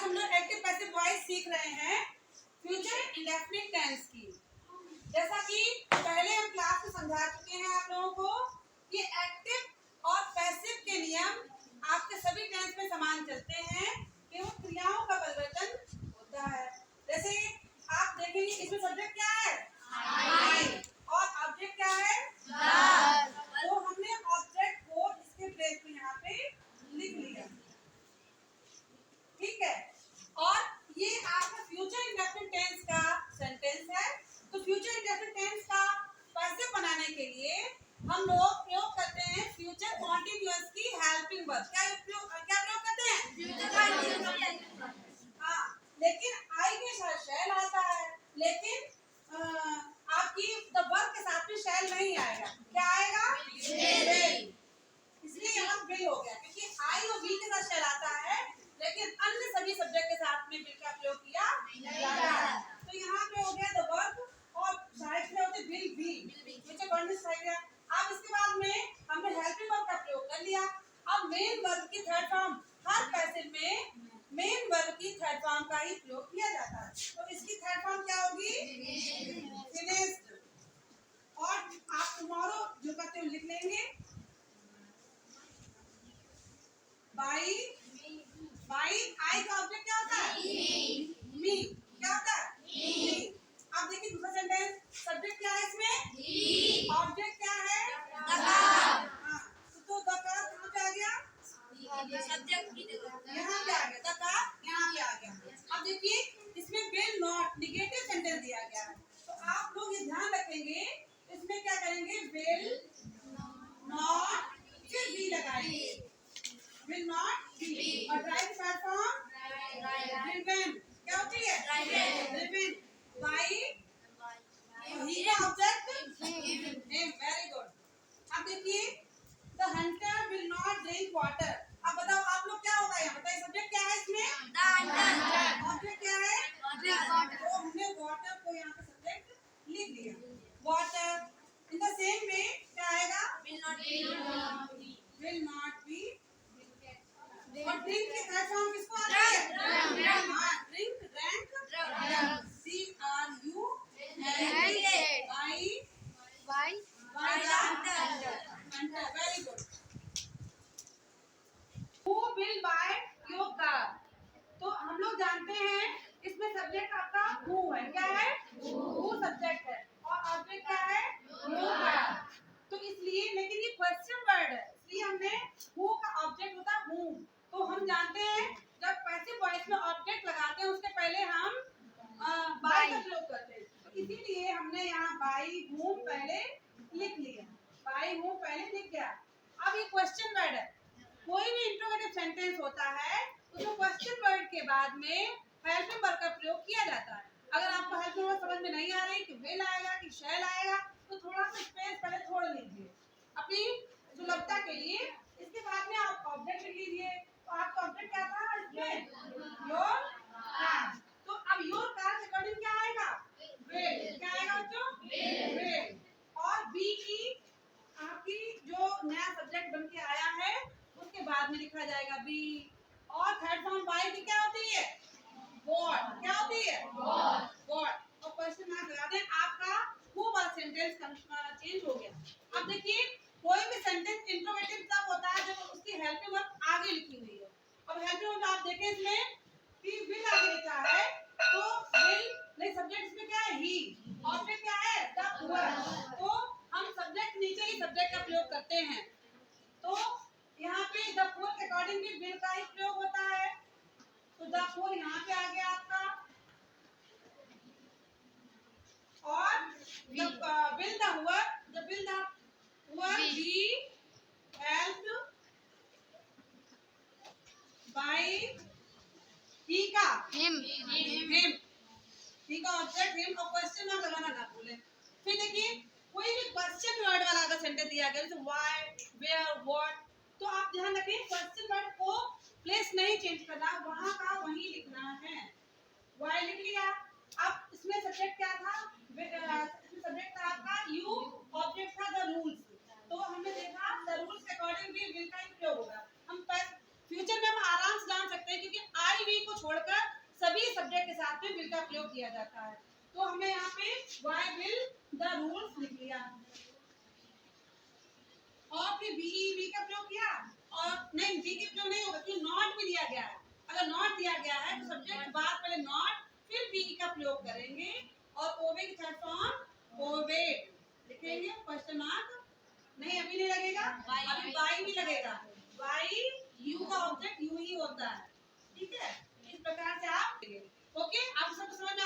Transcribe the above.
हम लोग active passive voice सीख रहे हैं फ्यूचर इंडेफिनिट टेंस की। जैसा कि पहले हम क्लास में समझा चुके हैं आप लोगों को कि एक्टिव और पैसिव के नियम आपके सभी टेंस में समान चलते हैं कि वो क्रियाओं का परिवर्तन होता है। जैसे आप देखेंगे इसमें सब्जेक्ट क्या है आई और ऑब्जेक्ट क्या है तो हमने ऑब्जेक्ट को इसके प्लेस में यहाँ पे लिख लिया, ठीक है। और ये आपका फ्यूचर इंडेफिनिट टेंस का सेंटेंस है। तो फ्यूचर इंडेफिनिट टेंस का पैसिव बनाने के लिए हम लोग प्रयोग करते हैं फ्यूचर कॉन्टिन्यूअस की हेल्पिंग वर्ब। क्या प्रयोग करते हैं? फ्यूचर। हाँ, लेकिन आई के साथ शैल आता है, लेकिन आपकी द वर्ब के साथ में शैल नहीं आएगा। क्या आएगा? विल। इसलिए यहाँ विल हो गया क्योंकि आई और वी के साथ शैल आता है, लेकिन अन्य सभी सब्जेक्ट के साथ में विल का प्रयोग किया जाता है। तो यहाँ पे हो गया द वर्ब और साइड में होते will be, which is continuous है गया। अब इसके बाद में हमने हेल्पिंग वर्ब का प्रयोग कर लिया। अब मेन वर्ब की थर्ड फॉर्म, हर पैसेज में मेन वर्ब की थर्ड फॉर्म का ही प्रयोग किया जाता है। तो इसकी थर्ड फॉर्म क्या होगी? फिनिश्ड। और आप टुमारो जो कहते हो लिख लेंगे बाई। बाई आई का ऑब्जेक्ट क्या होता है? मी। क्या होता है? मी। अब देखिए दूसरा सेंटेंस, सब्जेक्ट क्या है इसमें? ऑब्जेक्ट क्या है? हाँ, तो द कार कहाँ पे आ गया? सब्जेक्ट की जगह यहाँ पे आ गया। द कार यहाँ पे आ गया। अब देखिए इसमें विल नॉट निगेटिव सेंटेंस दिया गया है, तो आप लोग ये ध्यान रखेंगे इसमें क्या करेंगे? विल नॉट फिर बी लगाएंगे, will not be। और ड्राइव प्लेटफॉर्म driven। क्या होती है? driven by ही का ऑब्जेक्ट नेम। Very good. अब देखिए the hunter will not drink water। अब बताओ आप लोग क्या होगा यहाँ? बताइए सब्जेक्ट क्या है इसमें? ऑब्जेक्ट क्या है? तो हमने वाटर को यहाँ पे सब्जेक्ट लिख दिया, water. In the same way क्या आएगा? will not be। और ड्रिंक की थर्ड फॉर्म किसको आती है? हाँ, drink, drank, CRU hunter। Very good. Who will buy your car? तो हम लोग जानते हैं इसमें सब्जेक्ट आपका who है। क्या है? who सब्जेक्ट है और ऑब्जेक्ट क्या है? your car। तो इसलिए, लेकिन ये क्वेश्चन वर्ड है इसलिए हमने who का ऑब्जेक्ट होता है whom। तो हम जानते हैं जब पैसिव वॉइस में ऑब्जेक्ट लगाते हैं उसके पहले हम बाय का प्रयोग करते हैं। तो इसीलिए हमने यहाँ बाय whom पहले लिख लिया, बाय whom पहले लिख गया। अब ये क्वेश्चन वर्ड है, कोई भी इंट्रोगेटिव सेंटेंस होता है उसमें क्वेश्चन वर्ड के बाद में हेल्पिंग वर्ब का प्रयोग किया जाता है। अगर आपको हेल्पिंग वर्ब समझ में नहीं आ रही कि विल आएगा कि शैल आएगा तो थोड़ा सा स्पेस पहले छोड़ लीजिए अपनी सुलभता के लिए। इसके बाद में आप ऑब्जेक्ट लिख लीजिए। तो आपका ऑब्जेक्ट क्या था इसमें? Your car. तो अब योर कार के अकॉर्डिंग क्या आएगा? विल। क्या आएगा बच्चों? विल। और बी की आपकी जो नया सब्जेक्ट बन के आया है उसके बाद में लिखा जाएगा बी। और थर्ड फॉर्म बाय की क्या होती है? व्हाट। क्या होती है? व्हाट। और क्वेश्चन मार्क लगा दें, आपका वो वाला सेंटेंस चेंज हो गया। अब देखिए कोई भी सेंटेंस इंट्रोगेटिव तब होता है जब उसकी हेल्पिंग वर्ब आगे लिखी हुई है। अब हेल्पिंग वर्ब आप देखें इसमें कि विल आगे लिखा है तो विल, नहीं सब्जेक्ट इसमें क्या है? ही। ऑब्जेक्ट क्या है? The poor. तो हम सब्जेक्ट नीचे ही सब्जेक्ट का प्रयोग करते हैं। तो यहाँ पे द पुअर के अकॉर्डिंग भी विल का ही प्रयोग होता है। तो द पुअर यहाँ पे आ गया आपका, और will the poor be helped by he का हिम। ही का ऑब्जेक्ट हिम और क्वेश्चन मार्क लगाना ना भूलें। फिर देखिए कोई भी क्वेश्चन वर्ड वाला अगर सेंटेंस दिया गया जैसे व्हाई, वेयर, व्हाट, तो आप ध्यान रखें क्वेश्चन वर्ड को प्लेस नहीं चेंज करना, वहां का वहीं लिखना है। व्हाई लिख लिया। अब इसमें सब्जेक्ट क्या था? इसमें सब्जेक्ट था आपका यू, ऑब्जेक्ट था द रूल्स। तो हमने देखा द रूल्स के अकॉर्डिंग भी विल का ही प्रयोग होगा। हम फ्यूचर में हम आराम से जान सकते हैं क्योंकि आई वी को छोड़कर सभी सब्जेक्ट के साथ में विल का प्रयोग किया जाता है। तो हमने यहाँ पे वाई विल द रूल्स लिख लिया और फिर वी का प्रयोग किया और नहीं वी के प्रयोग नहीं होगा क्योंकि नॉट भी दिया गया है। अगर नॉट दिया गया है तो सब्जेक्ट के बाद पहले नॉट फिर वी का प्रयोग करेंगे और ओवे की थर्ड फॉर्म ओवेड लिखेंगे। क्वेश्चन मार्क नहीं अभी नहीं लगेगा, अभी वाई भी लगेगा। वाई यू का ऑब्जेक्ट यू ही होता है, ठीक है। इस प्रकार से आप ओके आप सबको समझ में